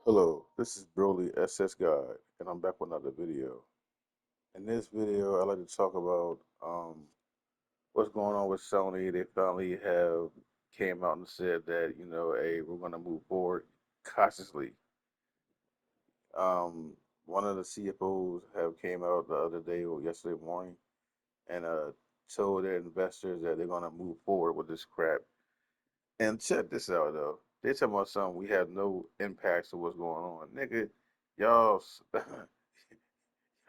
Hello, this is Broly SS Guide, and I'm back with another video. In this video, I'd like to talk about what's going on with Sony. They finally have came out and said that hey, we're going to move forward cautiously. Um, One of the CFOs have came out the other day or yesterday morning and told their investors that they're going to move forward with this crap. And check this out though. They talking about something we have no impacts of what's going on, nigga. Y'all.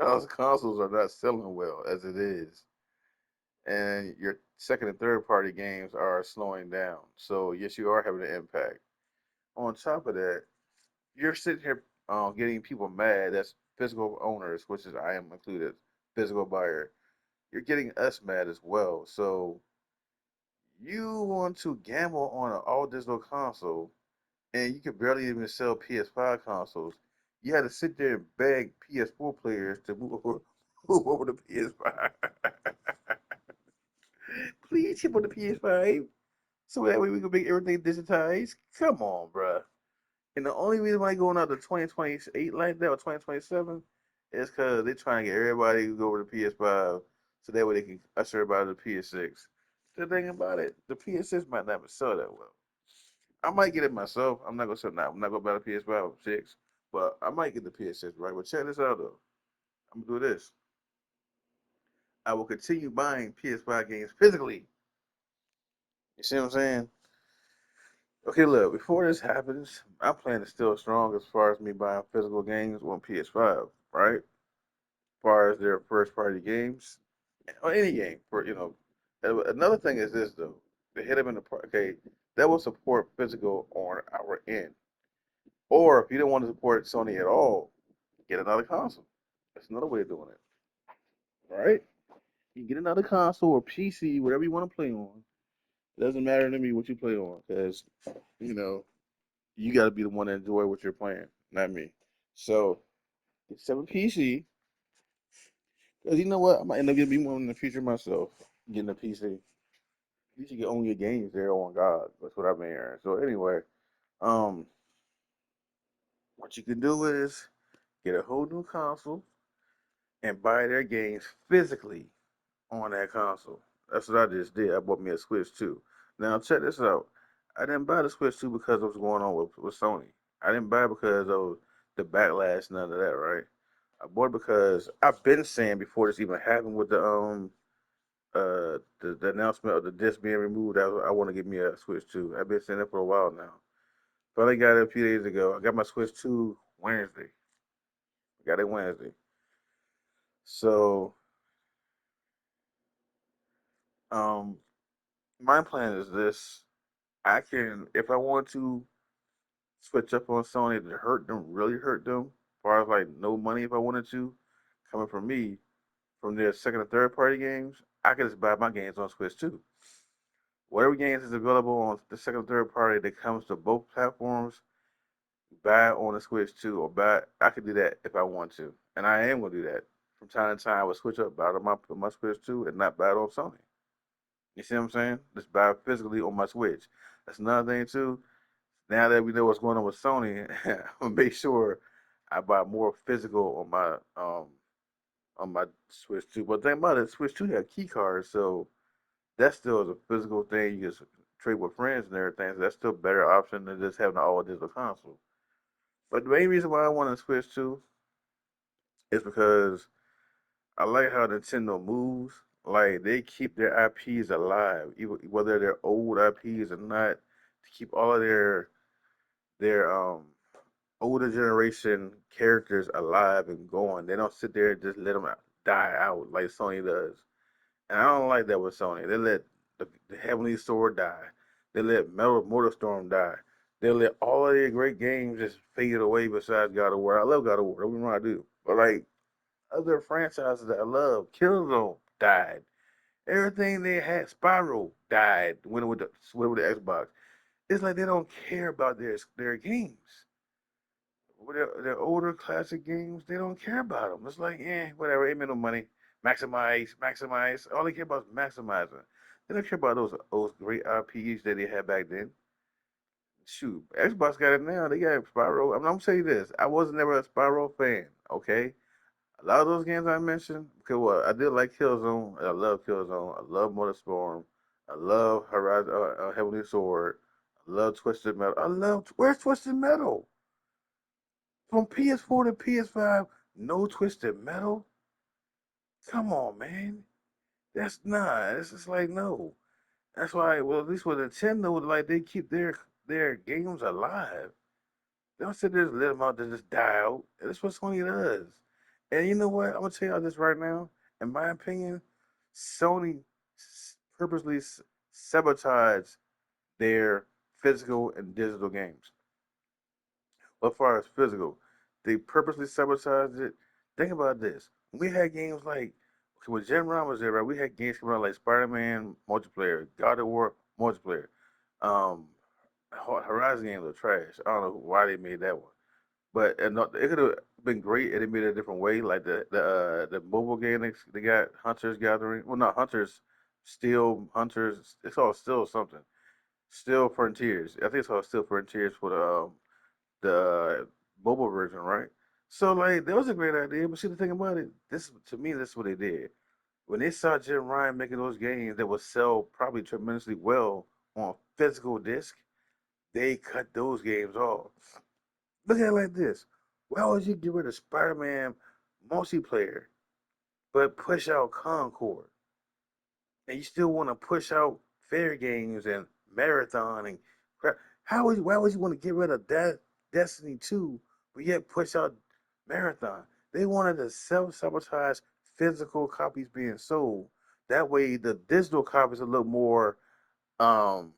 Y'all's consoles are not selling well as it is, and your second and third party games are slowing down. So yes, you are having an impact. On top of that, you're sitting here getting people mad. That's physical owners, which is I am included, physical buyer. You're getting us mad as well. So you want to gamble on an all digital console, and you can barely even sell PS5 consoles. You had to sit there and beg PS4 players to move over to PS5. Please ship on the PS5 so that way we can make everything digitized. Come on, bruh. And the only reason why going out to 2028 like that or 2027 is because they're trying to get everybody to go over to PS5 so that way they can usher everybody to PS6. The thing about it, the PS6 might never sell that well. I might get it myself. I'm not gonna sell now. I'm not gonna buy the PS5 or 6, but I might get the PS6, right? But check this out though. I'm gonna do this. I will continue buying PS5 games physically. You see what I'm saying? Okay, look, before this happens, my plan is still strong as far as me buying physical games on PS5, right? As far as their first party games, or any game, for Another thing is this though, they hit them in the okay, that will support physical on our end. Or if you don't want to support Sony at all, get another console. That's another way of doing it, right? You get another console or PC, whatever you want to play on. It doesn't matter to me what you play on, because you know you got to be the one to enjoy what you're playing, not me. So get seven PC, because you know what, I might end up getting one in the future myself, getting a PC. You should get only your games there on God. That's what I've been hearing. So anyway, um, what you can do is get a whole new console and buy their games physically on that console. That's what I just did. I bought me a Switch 2. Now check this out. I didn't buy the Switch 2 because of what's going on with Sony. I didn't buy it because of the backlash, none of that, right? I bought it because I've been saying before this even happened with the announcement of the disc being removed, I want to get me a Switch 2. I've been saying it for a while now. Finally got it a few days ago. I got my Switch 2 Wednesday. I got it Wednesday. So um my plan is this. I can, if I want to switch up on Sony to hurt them, really hurt them, as far as like no money if I wanted to, coming from me, from their second and third party games, I can just buy my games on Switch too. Whatever games is available on the second and third party that comes to both platforms, buy on the Switch too, or buy. I could do that if I want to, and I am gonna do that from time to time. I would switch up buy it on my Switch too, and not buy it on Sony. You see what I'm saying? Just buy it physically on my Switch. That's another thing too. Now that we know what's going on with Sony, I'm gonna make sure I buy more physical on my Switch 2. But the thing about it, Switch 2 have key cards, so that still is a physical thing. You can trade with friends and everything. So that's still a better option than just having an all digital console. But the main reason why I want to Switch 2 is because I like how Nintendo moves. Like they keep their IPs alive, even whether they're old IPs or not, to keep all of their older generation characters alive and going. They don't sit there and just let them die out like Sony does. And I don't like that with Sony. They let the Heavenly Sword die. They let Metal Motorstorm die. They let all of their great games just fade away besides God of War. I love God of War. Don't get me wrong, I do. But like other franchises that I love, Killzone died. Everything they had, Spyro died when with the Xbox. It's like they don't care about their games. With their older classic games, they don't care about them. It's like, whatever, ain't made no money. Maximize, maximize. All they care about is maximizing. They don't care about those great IPs that they had back then. Shoot, Xbox got it now. They got Spyro. I'm gonna tell you this. I was never a Spyro fan. Okay, a lot of those games I mentioned. Okay, well, I did like Killzone. I love Killzone. I love Motorstorm. I love Horizon Heavenly Sword. I love Twisted Metal. I love where's Twisted Metal from PS4 to PS5. No Twisted Metal. Come on, man. That's not. It's just like no. That's why. Well, at least with Nintendo, like they keep their games alive. They don't sit there and let them out to just die out. And that's what Sony does. And you know what? I'm gonna tell y'all this right now. In my opinion, Sony purposely sabotaged their physical and digital games. As far as physical, they purposely sabotaged it. Think about this. We had games like okay, when Gen Ron was there, right? We had games coming out like Spider-Man multiplayer, God of War multiplayer. Um, Horizon games are trash. I don't know why they made that one. But and it could have been great if they made it a different way, like the mobile game they got Hunters Gathering. Well, not Hunters, Still Hunters. It's all still something. Still Frontiers. I think it's called Still Frontiers for the mobile version, right? So like that was a great idea. But see the thing about it, this to me, this is what they did. When they saw Jim Ryan making those games that would sell probably tremendously well on physical disc, they cut those games off. Look at it like this. Why would you get rid of Spider-Man multiplayer, but push out Concord? And you still want to push out fair games and marathon and crap. Why would you want to get rid of that Destiny 2, but yet push out marathon? They wanted to self-sabotage physical copies being sold. That way the digital copies will um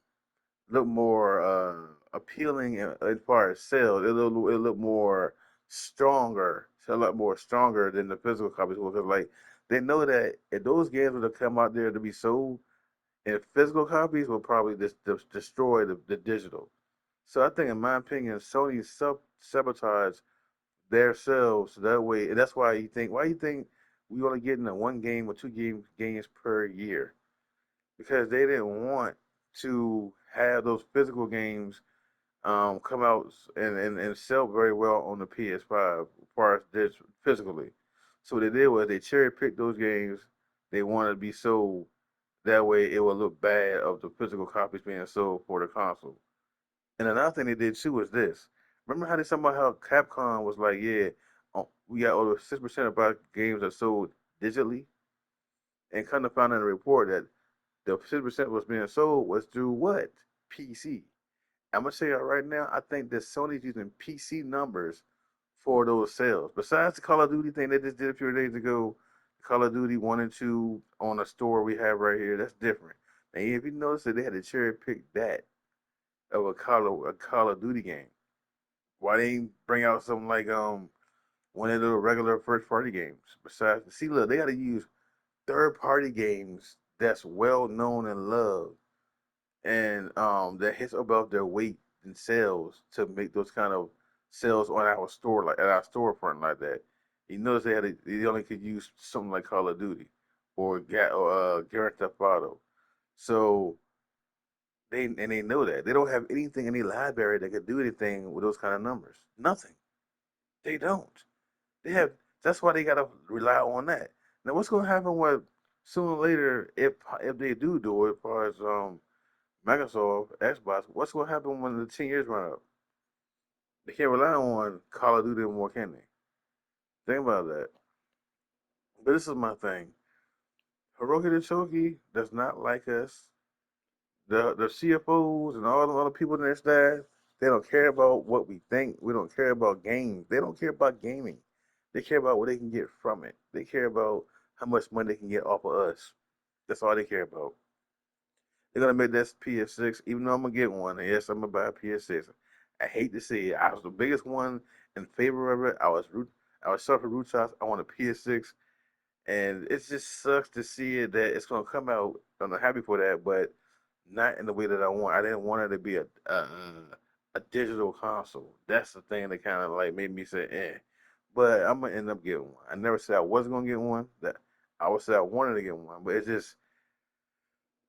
look more appealing as far as sales. It look more stronger, a lot more stronger than the physical copies will. Because like they know that if those games were to come out there to be sold, and physical copies will probably destroy the digital. So I think, in my opinion, Sony sabotage their sales so that way, and that's why you think we only getting a one game or games per year because they didn't want to have those physical games come out and sell very well on the PS5 as far as this physically. So what they did was they cherry picked those games they wanted to be sold. That way it would look bad of the physical copies being sold for the console. And another thing they did too was this. Remember how they talking about how Capcom was like, yeah, we got over 6% of our games are sold digitally, and kind of found in a report that the 6% was being sold was through what? PC. I'm gonna say it right now. I think that Sony's using PC numbers for those sales. Besides the Call of Duty thing they just did a few days ago, Call of Duty 1 and 2 on a store we have right here, that's different. And if you notice that they had to cherry pick that of a Call of Duty game. Why they ain't bring out something like one of the regular first party games? Besides, see, look, they got to use third party games that's well known and loved and that hits above their weight in sales to make those kind of sales on our store like at our storefront like that. You notice they only could use something like Call of Duty or Grand Theft Auto. So they know that they don't have anything in the library that could do anything with those kind of numbers. Nothing. They don't. They have. That's why they gotta rely on that. Now, what's gonna happen with sooner or later if they do it as far as Microsoft, Xbox, what's going to happen when the 10 years run up? They can't rely on Call of Duty anymore, can they? Think about that. But this is my thing. Hiroki Choki does not like us. The CFOs and all the other people in their staff, they don't care about what we think. We don't care about games. They don't care about gaming. They care about what they can get from it. They care about how much money they can get off of us. That's all they care about. They're gonna make this PS6, even though I'm gonna get one. And yes, I'm gonna buy a PS6. I hate to see it. I was the biggest one in favor of it. I was suffering root shots. I want a PS6, and it just sucks to see it that it's gonna come out. I'm not happy for that, but not in the way that I want. I didn't want it to be a digital console. That's the thing that kind of like made me say, eh. But I'm gonna end up getting one. I never said I wasn't gonna get one. That I would say I wanted to get one, but it just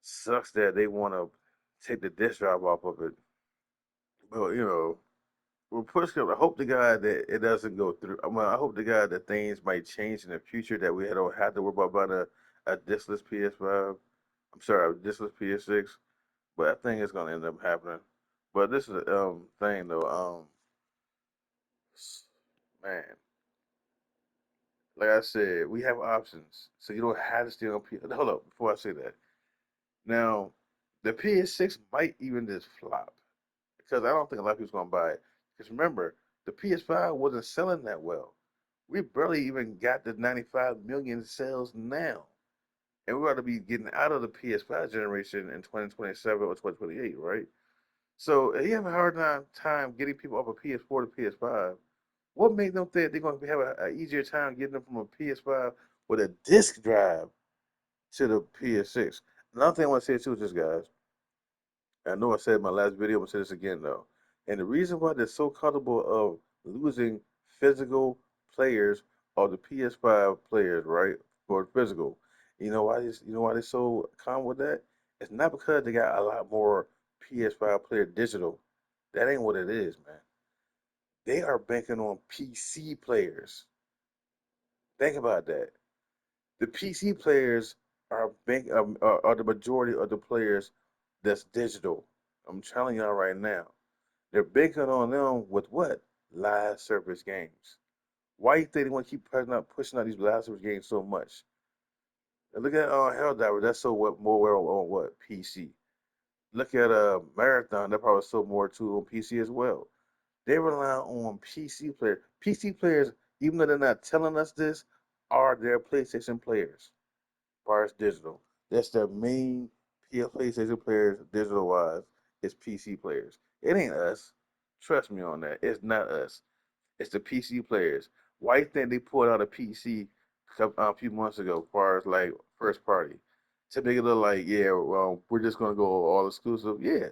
sucks that they want to take the disk drive off of it. Well, well, push come. I hope to God that it doesn't go through. Well, I hope to God that things might change in the future that we don't have to worry about buying a diskless PS5. I'm sorry, a diskless PS6. But I think it's gonna end up happening. But this is a thing though. Man, like I said, we have options, so you don't have to stay on P. Hold up, before I say that. Now, the PS6 might even just flop because I don't think a lot of people's gonna buy it. Because remember, the PS5 wasn't selling that well. We barely even got the 95 million sales now, and we're going to be getting out of the PS5 generation in 2027 or 2028, right? So if you have a hard time getting people off a PS4 to PS5, what made them think they're going to have a easier time getting them from a PS5 with a disk drive to the PS6? Another thing I want to say too is this, guys. I know I said in my last video, I'm gonna say this again though. And the reason why they're so comfortable of losing physical players are the PS5 players, right? For physical. You know why they're so calm with that? It's not because they got a lot more PS5 player digital. That ain't what it is, man. They are banking on PC players. Think about that. The PC players are the majority of the players that's digital. I'm telling y'all right now. They're banking on them with what? Live service games. Why you think they want to keep pushing out these live service games so much? And look at Helldiver, that's so what more on what? PC. Look at Marathon, that probably sold more too on PC as well. They rely on PC players. PC players, even though they're not telling us this, are their PlayStation players. As far as digital. That's their main PlayStation players, digital wise, is PC players. It ain't us. Trust me on that. It's not us. It's the PC players. Why you think they pulled out a PC a few months ago, as far as like first party, to make it look like, yeah, well, we're just gonna go all exclusive, yeah,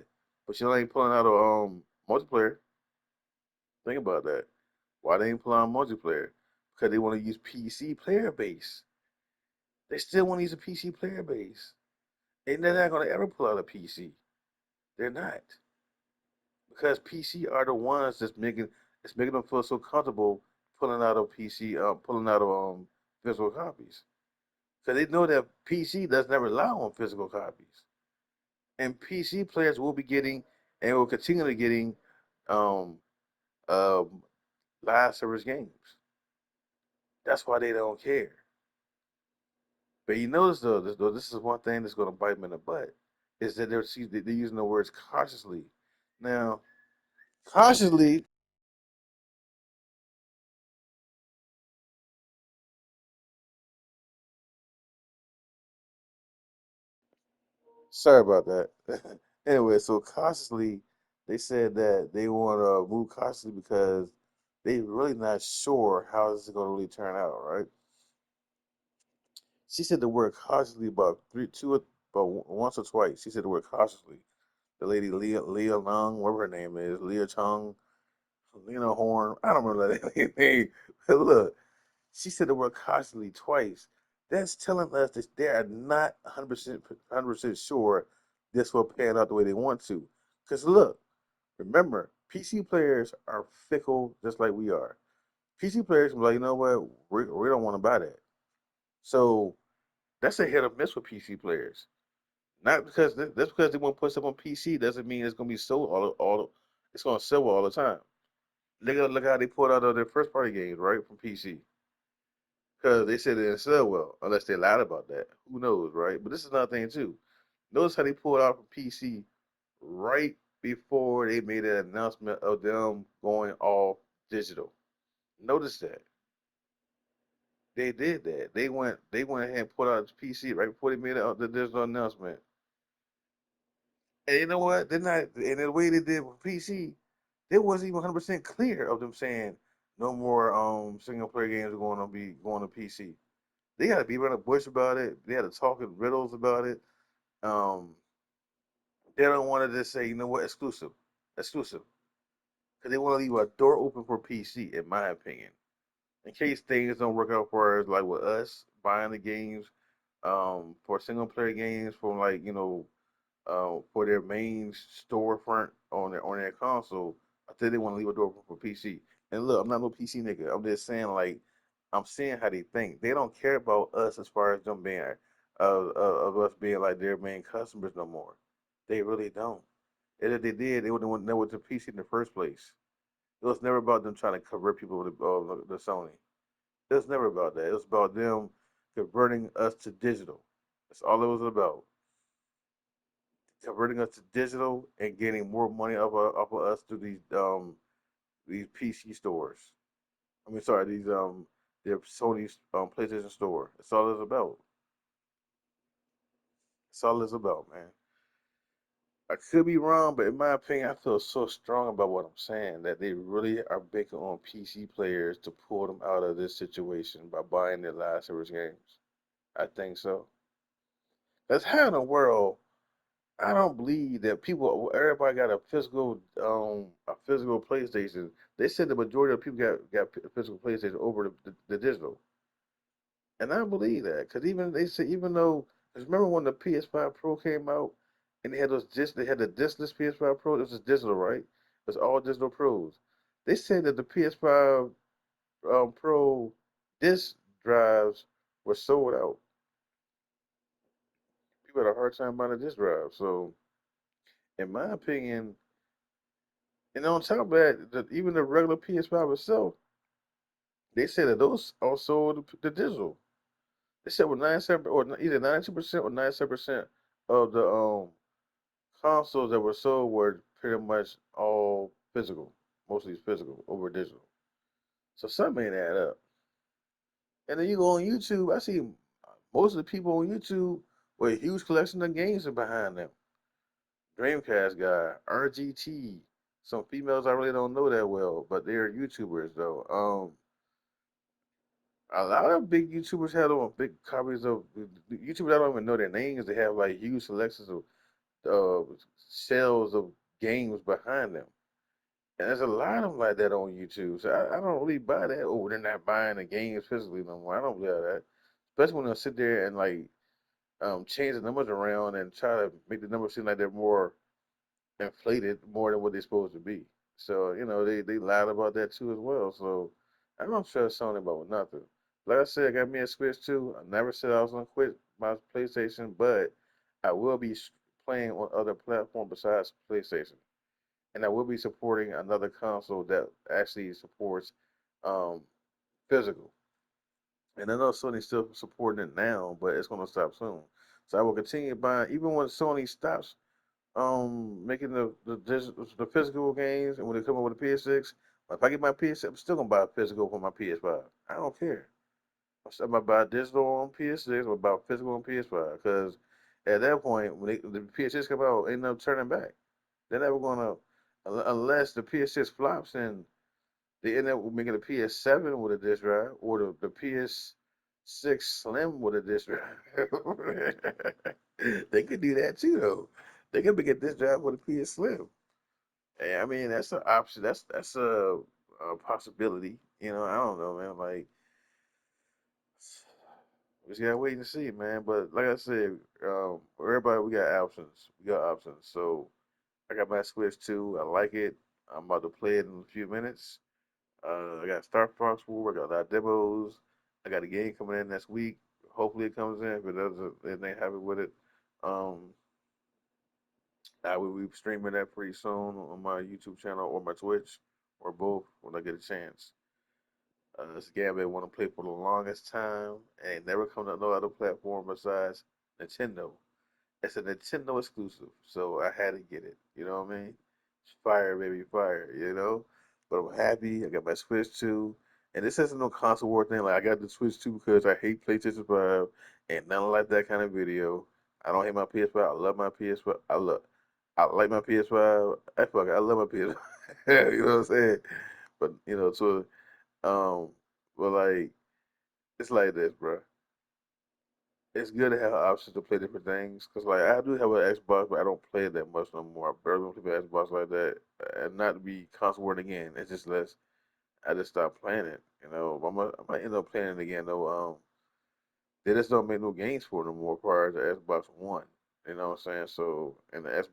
but you ain't pulling out a multiplayer. Think about that. Why they ain't pulling out multiplayer? Because they want to use PC player base. They still want to use a PC player base, and they're not gonna ever pull out a PC. They're not, because PC are the ones that's making them feel so comfortable pulling out of PC, pulling out of physical copies, because they know that PC does not rely on physical copies, and PC players will be getting and will continue to getting um, um, live service games. That's why they don't care. But you notice though, this is one thing that's going to bite them in the butt, is that they're using the words cautiously. Now, cautiously. Sorry about that. Anyway, so cautiously, they said that they want to move cautiously because they really not sure how this is going to really turn out, right? She said the word cautiously about once or twice. She said the word cautiously. The lady Leah Long, whatever her name is, Leah Chung, Lena Horn. I don't remember that lady's name. But look, she said the word cautiously twice. That's telling us that they are not 100% sure this will pan out the way they want to. Because look, remember, PC players are fickle just like we are. PC players can be like, you know what, we don't want to buy that. So that's a hit or miss with PC players. Not because that's because they want to put stuff on PC doesn't mean it's going to be sold all it's going to sell all the time. Look how they pulled out of their first party games, right, from PC. Because they said it didn't sell well, unless they lied about that. Who knows, right? But this is another thing too. Notice how they pulled out from PC right before they made an announcement of them going all digital. Notice that they did that. They went ahead and put out PC right before they made the digital announcement. And you know what? They're not. And the way they did with PC, it wasn't even 100% clear of them saying no more single player games are going to be going to PC. They had to be around the bush about it. They had to talk in riddles about it. Um, they don't want to just say, you know what, exclusive, because they want to leave a door open for PC, in my opinion, in case things don't work out for us, like with us buying the games, for single player games from like for their main storefront on their console. I think they want to leave a door open for PC. And look, I'm not no PC nigga. I'm just saying like I'm seeing how they think. They don't care about us as far as them being of us being like their main customers no more. They really don't. And if they did, they wouldn't know what the PC in the first place. It was never about them trying to convert people to the Sony. It was never about that. It was about them converting us to digital. That's all it was about. Converting us to digital and getting more money off of us through these PC stores. I mean, sorry, these their Sony PlayStation store. That's all it's about. That's all it's about, man. I could be wrong, but in my opinion, I feel so strong about what I'm saying that they really are banking on PC players to pull them out of this situation by buying their live service games. I think so. That's how in the world I don't believe that people, everybody got a physical PlayStation. They said the majority of people got a physical PlayStation over the digital, and I believe that because even they say even though, because remember when the PS5 Pro came out and they had the discless PS5 Pro. It was just digital, right? It was all digital pros. They said that the PS5 Pro disc drives were sold out. People had a hard time buying a disc drive. So, in my opinion, and on top of that, even the regular PS5 itself, they said that those also the digital. They said with 97 or either 92% or 97% of the consoles that were sold were pretty much all physical, mostly physical over digital. So something ain't add up. And then you go on YouTube, I see most of the people on YouTube with a huge collection of games are behind them. Dreamcast guy, RGT, some females I really don't know that well, but they're YouTubers though. A lot of big YouTubers have on big copies of YouTubers. I don't even know their names. They have like huge selections of sales of games behind them, and there's a lot of them like that on YouTube. So I don't really buy that. Oh, they're not buying the games physically no more. I don't believe that, especially when they sit there and like change the numbers around and try to make the numbers seem like they're more inflated more than what they're supposed to be. So, they lied about that too as well. So I don't trust Sony about nothing. Like I said, I got me a Switch too. I never said I was gonna quit my PlayStation, but I will be playing on other platforms besides PlayStation. And I will be supporting another console that actually supports um, physical. And I know Sony's still supporting it now, but it's gonna stop soon. So I will continue buying even when Sony stops making the physical games and when they come up with a PS6. If I get my PS6, I'm still gonna buy a physical for my PS5. I don't care. I'm gonna buy digital on PS6 or buy physical on PS5 because at that point when the PS6 come out, ain't no turning back. They're never gonna unless the PS6 flops and they end up making a PS7 with a disc drive or the PS6 Slim with a disc drive. They could do that too, though. They could make a disc drive with a PS Slim. Hey, I mean, that's an option. That's a possibility. I don't know, man. Like, we just gotta wait and see, man. But like I said, everybody, we got options. We got options. So I got my Switch too. I like it. I'm about to play it in a few minutes. I got Star Fox War. I got a lot of demos. I got a game coming in next week. Hopefully it comes in. If it doesn't, anything happen with it, um, I will be streaming that pretty soon on my YouTube channel or my Twitch or both when I get a chance. This game I've been wanting to play for the longest time and it never come to no other platform besides Nintendo. It's a Nintendo exclusive, so I had to get it. You know what I mean? Fire, baby, fire. But I'm happy. I got my Switch 2. And this isn't no console war thing. Like, I got the Switch 2 because I hate PlayStation 5 and nothing like that kind of video. I don't hate my PS5. I love my PS5. I like my PS5. I love my PS5. You know what I'm saying? But, um, but like, it's like this, bro. It's good to have options to play different things. Cause like I do have an Xbox, but I don't play it that much no more. I barely don't play the Xbox like that, and not to be console word again. It's just less. I just stopped playing it. I might end up playing it again though. They just don't make no games for it no more. Prior to Xbox One, You know what I'm saying? So, and the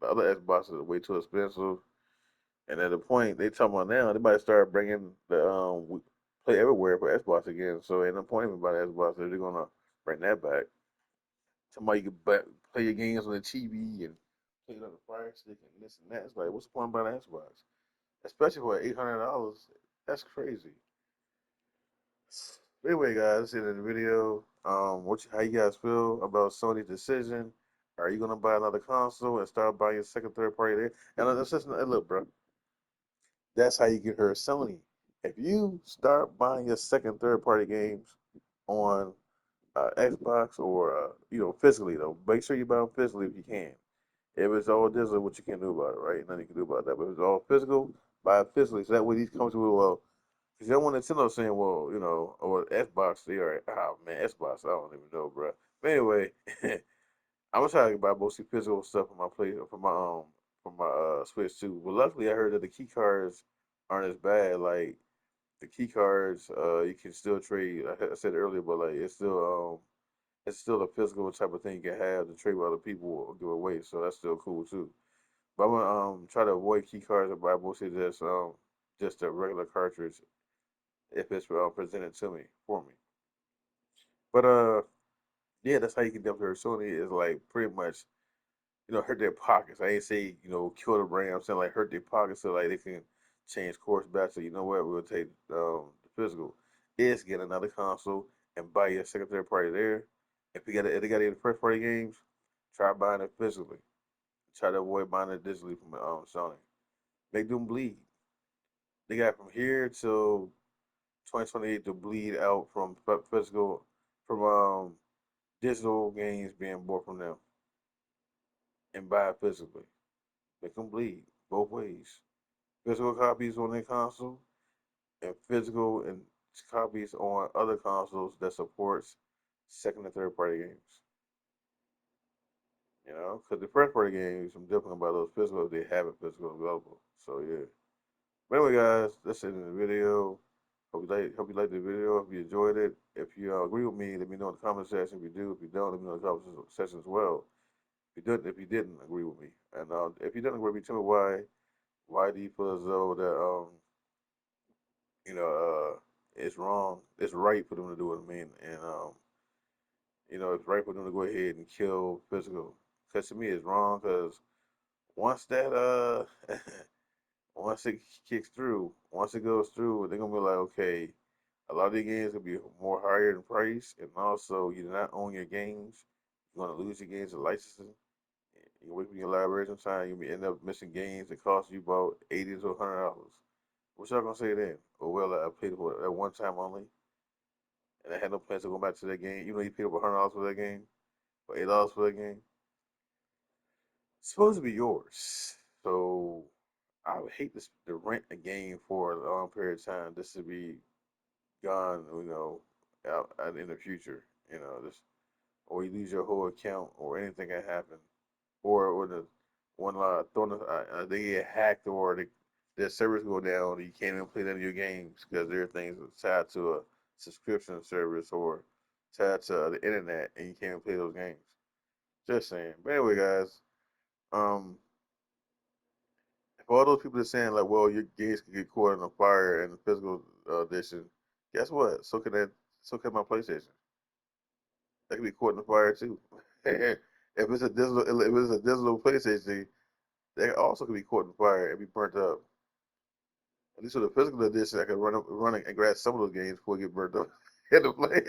other Xbox is way too expensive. And at the point they talking about now, they might start bringing the play everywhere for Xbox again. So ain't no point even about Xbox. They're gonna bring that back. Somebody you can play your games on the TV and play it on the Fire Stick and this and that. It's like, what's the point about an Xbox? Especially for $800. That's crazy. Anyway, guys, that's the end of the video. How you guys feel about Sony's decision? Are you gonna buy another console and start buying your second, third party there? And let's just look, bro. That's how you get her Sony. If you start buying your second, third party games on Xbox or physically though, make sure you buy them physically if you can. If it's all digital, what you can do about it, right? Nothing you can do about that. But if it's all physical, buy it physically. So that way these companies will, well, because you don't want Nintendo saying, well, or Xbox, they are, oh man, Xbox, I don't even know, bro. But anyway, I'm gonna try to buy mostly physical stuff for my play for my Switch too. But luckily, I heard that the key cards aren't as bad. Like the key cards, you can still trade. I said earlier, but like it's still a physical type of thing you can have to trade with other people or give away. So that's still cool too. But I'm gonna try to avoid key cards and buy mostly just a regular cartridge if it's presented to me for me. But yeah, that's how you can definitely hurt Sony is like pretty much hurt their pockets. I ain't say kill the brand. I'm saying like hurt their pockets so like they can change course back. So you know what, we'll take the physical. Is get another console and buy your second, third party there. If they got any first party games, try buying it physically. Try to avoid buying it digitally from Sony. Make them bleed. They got from here till 2028 to bleed out from physical from digital games being bought from them and buy it physically. Make them bleed both ways. Physical copies on their console and physical and copies on other consoles that supports second and third party games. Because the first party games, I'm definitely about those physical if they have it physical available. So yeah. But anyway, guys, that's it in the video. Hope you liked the video. Hope you enjoyed it. If you agree with me, let me know in the comment section. If you do, if you don't, let me know in the comment section as well. If you didn't agree with me, and if you didn't agree with me, tell me why. Why do you feel as though that you know it's wrong? It's right for them to do what I mean, and it's right for them to go ahead and kill physical. Because to me, it's wrong. Because once that once it kicks through, once it goes through, they're gonna be like, okay, a lot of the games gonna be more higher in price, and also you do not own your games. You're gonna lose your games to licensing. You're waiting your library sometime. You may end up missing games that cost you about $80 to $100. What y'all gonna say then? Oh well, I paid for it at one time only, and I had no plans to go back to that game. You know, you paid over $100 for that game, or $8 for that game. It's supposed to be yours. So I would hate to rent a game for a long period of time just to be gone. Out in the future. This or you lose your whole account, or anything can happen, or the one they get hacked, or their servers go down, and you can't even play any of your games because there are things tied to a subscription service or tied to the internet, and you can't even play those games. Just saying. But anyway, guys, um, if all those people are saying like, well, your games can get caught in a fire in the physical edition, guess what? So can that. So can my PlayStation. That can be caught in the fire too. If it's a digital PlayStation, they also can be caught in fire and be burnt up. At least with the physical edition, I can run and grab some of those games before they get burnt up in the play.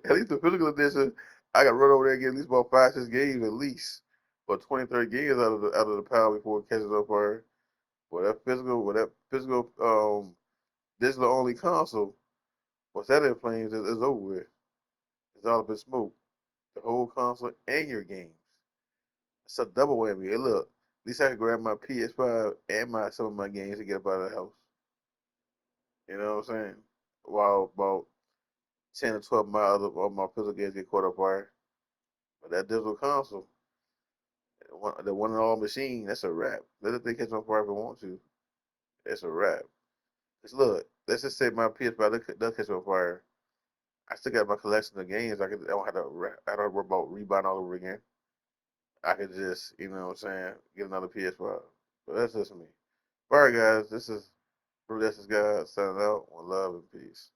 At least the physical edition, I can run over there and get at least about 5, 6 games at least, or 20, 30 games out of the pile before it catches on fire. With that physical digital only console, once that in flames, it's over with. It's all up in smoke. The whole console and your games. It's a double whammy. Hey, look, at least I can grab my PS5 and some of my games to get up out of the house. You know what I'm saying? While about 10 or 12 miles of all my physical games get caught up fire. But that digital console, the one and all machine, that's a wrap. Let it thing catch on fire if it want to. That's a wrap. Cause look, let's just say my PS5 does catch on fire. I still got my collection of games. I don't have to I don't worry about rebuying all over again. I could just, you know what I'm saying, get another PS5. But that's just me. All right, guys, this is God signing out. One love and peace.